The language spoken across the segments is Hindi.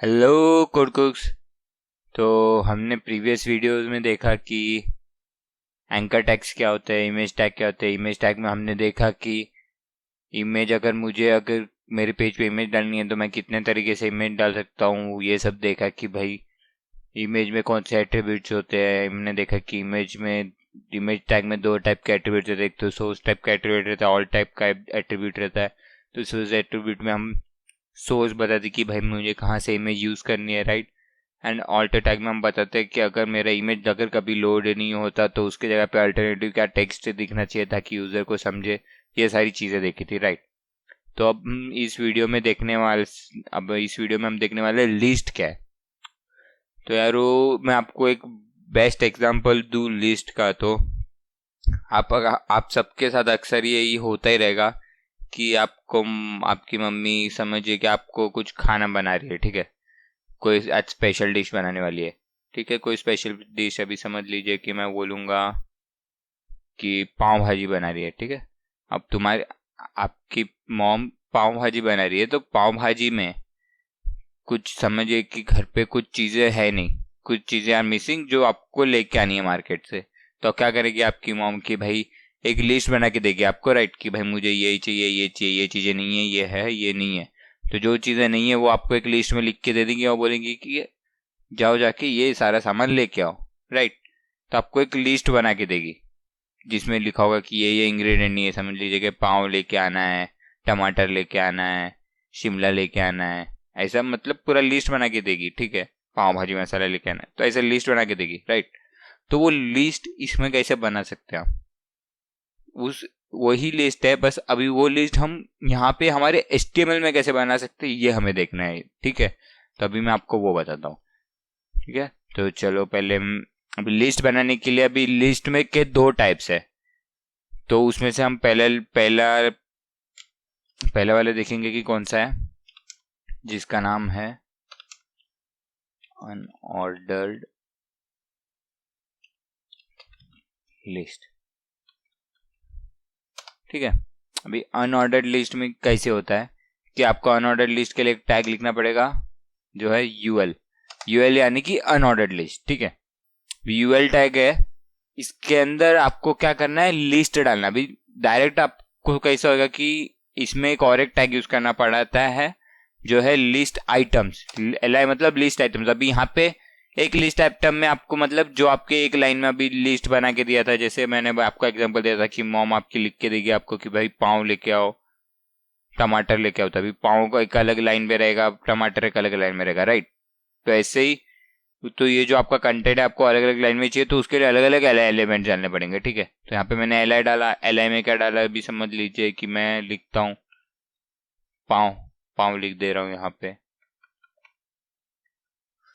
हेलो कुक्स। तो हमने प्रीवियस वीडियोस में देखा कि एंकर टैग्स क्या होता है, इमेज टैग क्या होता है। इमेज टैग में हमने देखा कि इमेज अगर मेरे पेज पे इमेज डालनी है तो मैं कितने तरीके से इमेज डाल सकता हूँ। ये सब देखा कि भाई इमेज में कौन से एट्रीब्यूट्स होते हैं। हमने देखा कि इमेज टैग में दो टाइप के एट्रीब्यूट्स होते हैं। एक तो सोर्स टाइप का एट्रीब्यूट रहता है, ऑल टाइप का एट्रीब्यूट रहता है। तो सोर्स एट्रीब्यूट में हम सोर्स बताते कि भाई मुझे कहाँ से इमेज यूज़ करनी है, राइट। एंड ऑल्टर टैग में हम बताते हैं कि अगर मेरा इमेज अगर कभी लोड नहीं होता तो उसके जगह पे अल्टरनेटिव क्या टेक्स्ट दिखना चाहिए ताकि यूज़र को समझे। ये सारी चीज़ें देखी थी, राइट। तो अब इस वीडियो में हम देखने वाले लिस्ट क्या है। तो यार वो मैं आपको एक बेस्ट एग्जांपल दूँ लिस्ट का। तो आप सबके साथ अक्सर यही होता ही रहेगा कि आपकी मम्मी समझिए कि आपको कुछ खाना बना रही है, ठीक है। कोई आज स्पेशल डिश बनाने वाली है, ठीक है। कोई स्पेशल डिश अभी समझ लीजिए कि मैं बोलूँगा कि पाव भाजी बना रही है, ठीक है। अब तुम्हारी आपकी मॉम पाव भाजी बना रही है तो पाव भाजी में कुछ समझिए कि घर पे कुछ चीज़ें है नहीं, कुछ चीज़ें आर मिसिंग जो आपको लेके आनी है मार्केट से। तो क्या करेगी आपकी मॉम की भाई, एक लिस्ट बना के देगी आपको, राइट, कि भाई मुझे ये चाहिए, ये चाहिए, ये चीज़ें नहीं है, ये है, ये नहीं है। तो जो चीज़ें नहीं है वो आपको एक लिस्ट में लिख के दे देंगी और बोलेंगी कि जाओ जाके ये सारा सामान लेके आओ, राइट। तो आपको एक लिस्ट बना के देगी जिसमें लिखा होगा कि ये इंग्रेडिएंट नहीं है। समझ लीजिए कि पाव लेके आना है, टमाटर लेके आना है, शिमला लेके आना है, ऐसा मतलब पूरा लिस्ट बना के देगी, ठीक है। पाव भाजी मसाला लेके आना है तो ऐसा लिस्ट बना के देगी, राइट। तो वो लिस्ट इसमें कैसे बना सकते हैं आप, उस वही लिस्ट है, बस अभी वो लिस्ट हम यहाँ पे हमारे HTML में कैसे बना सकते हैं ये हमें देखना है, ठीक है। तो अभी मैं आपको वो बताता हूँ, ठीक है। तो चलो पहले अभी लिस्ट बनाने के लिए अभी लिस्ट में के दो टाइप्स है। तो उसमें से हम पहला वाले देखेंगे कि कौन सा है, जिसका नाम है अनऑर्डर्ड लिस्ट, ठीक है। अभी अनऑर्डर्ड लिस्ट में कैसे होता है कि आपको अनऑर्डर्ड लिस्ट के लिए एक टैग लिखना पड़ेगा जो है यूएल यानी कि अनऑर्डर्ड लिस्ट, ठीक है। यूएल टैग है, इसके अंदर आपको क्या करना है, लिस्ट डालना। अभी डायरेक्ट आपको कैसा होगा कि इसमें एक और एक टैग यूज करना पड़ता है जो है लिस्ट आइटम्स, एल आई मतलब लिस्ट आइटम्स। अभी यहाँ पे एक लिस्ट आइटम में आपको मतलब जो आपके एक लाइन में अभी लिस्ट बना के दिया था, जैसे मैंने आपको एग्जांपल दिया था कि मॉम आपकी लिख के देगी आपको कि भाई पाव लेके आओ, टमाटर लेके आओ। तभी पाव का एक अलग लाइन में रहेगा, टमाटर एक अलग लाइन में रहेगा, राइट। तो ऐसे ही तो ये जो आपका कंटेंट है आपको अलग अलग लाइन में चाहिए तो उसके लिए अलग अलग एलिमेंट डालने पड़ेंगे, ठीक है। तो यहाँ पे मैंने एल आई डाला, एल आई में क्या डाला अभी समझ लीजिए कि मैं लिखता हूँ पाँव, पाँव लिख दे रहा हूँ यहाँ पे।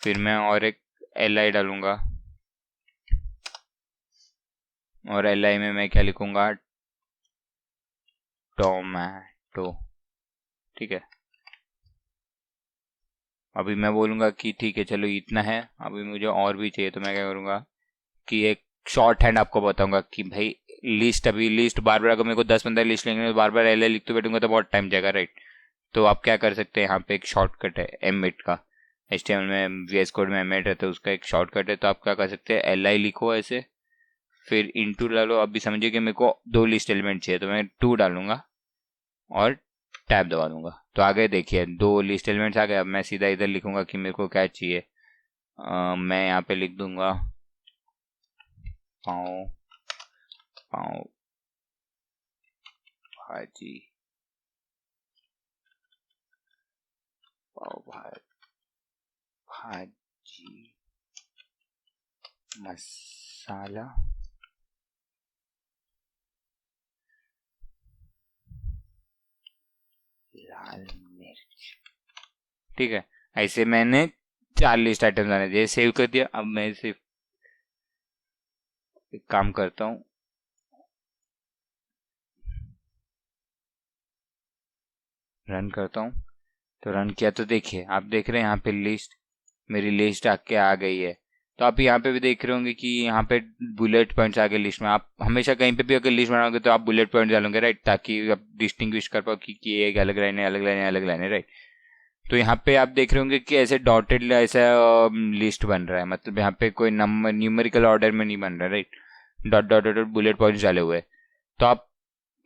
फिर मैं और एक एल आई डालूंगा और एल आई में मैं क्या लिखूंगा, टोमेटो, ठीक है। अभी मैं बोलूंगा कि ठीक है चलो इतना है, अभी मुझे और भी चाहिए तो मैं क्या करूंगा कि एक शॉर्ट हैंड आपको बताऊंगा कि भाई लिस्ट बार बार अगर मेरे को 10-15 लिस्ट लेंगे तो बार बार एल आई लिखते बैठूंगा तो बहुत टाइम जाएगा, राइट। तो आप क्या कर सकते हैं, यहाँ पे एक शॉर्टकट है एमिट का, HTML में VS कोड में एमिट रहता है, उसका एक शॉर्टकट है। तो आप क्या कर सकते हैं, एल आई लिखो ऐसे, फिर इंटू डालो। अभी समझिए कि मेरे को दो लिस्ट एलिमेंट चाहिए तो मैं 2 डालूंगा और टैब दबा दूंगा। तो आगे देखिए दो लिस्ट एलिमेंट्स आ गए। अब मैं सीधा इधर लिखूंगा कि मेरे को क्या चाहिए। मैं यहाँ पे लिख दूंगा पाँव, पाँव भाजी, पाव भाजी मसाला लाल मिर्च, ठीक है। ऐसे मैंने 4 लिस्ट आइटम आने दिए, सेव कर दिया। अब मैं सिर्फ एक काम करता हूँ, रन करता हूँ। तो रन किया तो देखिए आप देख रहे हैं यहाँ पे लिस्ट, मेरी लिस्ट आके आ गई है। तो आप यहाँ पे भी देख रहे होंगे कि यहाँ पे बुलेट पॉइंट्स आ गए लिस्ट में। आप हमेशा कहीं पे भी अगर लिस्ट बनाओगे तो आप बुलेट पॉइंट डालोगे, राइट, ताकि आप डिस्टिंग्विश कर पाओ कि ये एक अलग लाइन है, अलग लाइन है, अलग लाइन है, राइट। तो यहाँ पे आप देख रहे होंगे कि ऐसे डॉटेड ऐसा लिस्ट बन रहा है, मतलब यहाँ पे कोई नंबर न्यूमेरिकल ऑर्डर में नहीं बन रहा, right, dot dot dot bullet points डाले हुए। तो आप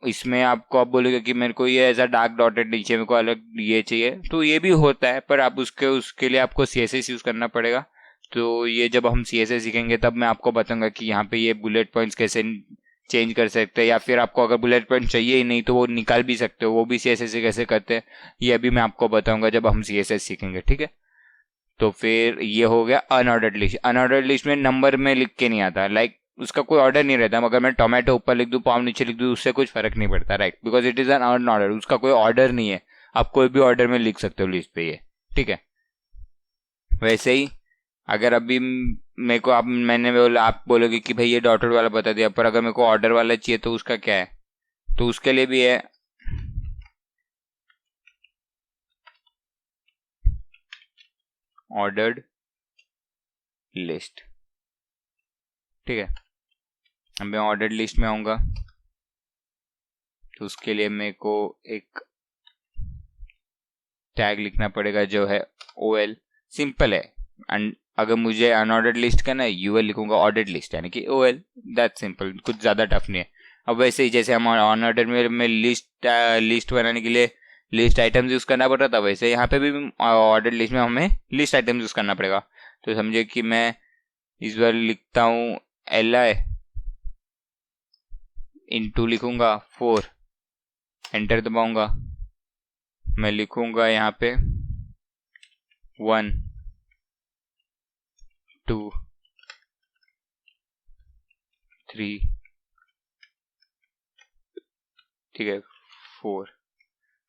इसमें आपको आप बोलोगे कि मेरे को ये ऐसा डार्क डॉटेड नीचे मेरे को अलग ये चाहिए, तो ये भी होता है, पर आप उसके लिए आपको CSS यूज करना पड़ेगा। तो ये जब हम CSS सीखेंगे तब मैं आपको बताऊंगा कि यहाँ पे ये बुलेट पॉइंट्स कैसे चेंज कर सकते हैं, या फिर आपको अगर बुलेट पॉइंट चाहिए ही नहीं तो वो निकाल भी सकते हो, वो भी CSS से कैसे करते हैं ये अभी मैं आपको बताऊंगा जब हम CSS सीखेंगे, ठीक है। तो फिर ये हो गया अनऑर्डर्ड लिस्ट। अनऑर्डर्ड लिस्ट में नंबर में लिख के नहीं आता, लाइक उसका कोई ऑर्डर नहीं रहता। अगर मैं टोमेटो ऊपर लिख दूं पाव नीचे लिख दूं उससे कुछ फर्क नहीं पड़ता, right, because it is an unordered, उसका कोई ऑर्डर नहीं है। आप कोई भी ऑर्डर में लिख सकते हो लिस्ट पे ये, ठीक है। वैसे ही अगर अभी मेरे को मैंने बोला, आप बोलोगे कि भाई ये डॉटेड वाला बता दिया, पर अगर मेरे को ऑर्डर वाला चाहिए तो उसका क्या है, तो उसके लिए भी है ऑर्डर्ड लिस्ट, ठीक है। अब मैं ऑर्डर्ड लिस्ट में आऊंगा तो उसके लिए मेरे को एक टैग लिखना पड़ेगा जो है OL, सिंपल है। एंड अगर मुझे अनऑर्डर्ड लिस्ट करना है UL लिखूंगा, ऑर्डर्ड लिस्ट यानी कि OL, दैट सिंपल, कुछ ज़्यादा टफ नहीं है। अब वैसे ही जैसे हम अनऑर्डर्ड में लिस्ट बनाने के लिए लिस्ट आइटम्स यूज़ करना पड़ रहा था, वैसे यहाँ पे भी ऑर्डर्ड लिस्ट में हमें लिस्ट आइटम्स यूज़ करना पड़ेगा। तो समझे कि मैं इस बार लिखता हूँ LI इंटू लिखूंगा 4, एंटर दबाऊंगा, मैं लिखूंगा यहाँ पे 1 2 3, ठीक है, 4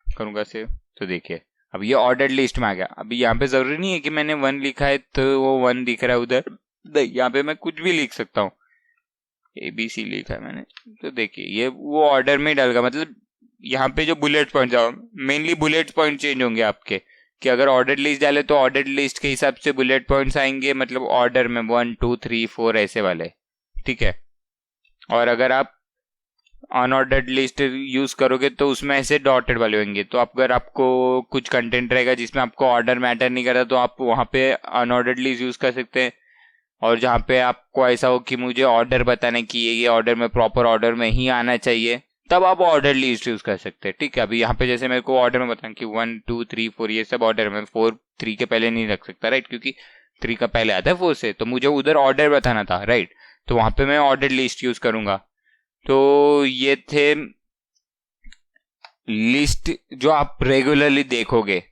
करूंगा सेव। तो देखिए अब ये ऑर्डर्ड लिस्ट में आ गया। अभी यहाँ पे जरूरी नहीं है कि मैंने 1 लिखा है तो वो 1 दिख रहा है उधर, यहाँ पे मैं कुछ भी लिख सकता हूँ, ABC लिखा है मैंने, तो देखिए ये वो ऑर्डर में ही डालेगा। मतलब यहाँ पे जो bullet point mainly bullet point change होंगे आपके, कि अगर ऑर्डर लिस्ट डाले तो ऑर्डर लिस्ट के हिसाब से बुलेट पॉइंट्स आएंगे, मतलब ऑर्डर में 1 2 3 4 ऐसे वाले, ठीक है। और अगर आप अनऑर्डर्ड लिस्ट यूज करोगे तो उसमें ऐसे डॉटेड वाले होंगे। तो अगर आपको कुछ कंटेंट रहेगा जिसमें आपको ऑर्डर मैटर नहीं करता तो आप वहाँ पे अनऑर्डर्ड लिस्ट यूज कर सकते हैं। और जहाँ पे आपको ऐसा हो कि मुझे ऑर्डर बताने की ये ऑर्डर में प्रॉपर ऑर्डर में ही आना चाहिए, तब आप ऑर्डर लिस्ट यूज कर सकते हैं, ठीक है। अभी यहाँ पे जैसे मेरे को ऑर्डर में बताना कि 1 2 3 4 ये सब ऑर्डर में 4 3 के पहले नहीं रख सकता, राइट, क्योंकि 3 का पहले आता है 4 से, तो मुझे उधर ऑर्डर बताना था, राइट। तो वहां पे मैं ऑर्डर लिस्ट यूज करूंगा। तो ये थे लिस्ट जो आप रेगुलरली देखोगे।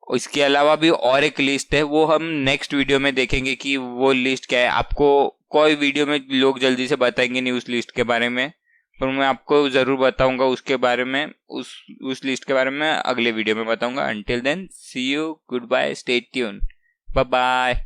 इसके अलावा भी और एक लिस्ट है, वो हम नेक्स्ट वीडियो में देखेंगे कि वो लिस्ट क्या है। आपको कोई वीडियो में लोग जल्दी से बताएंगे नहीं उस लिस्ट के बारे में, पर मैं आपको जरूर बताऊंगा उसके बारे में, उस लिस्ट के बारे में अगले वीडियो में बताऊंगा। Until then see you, goodbye, stay tune, bye bye.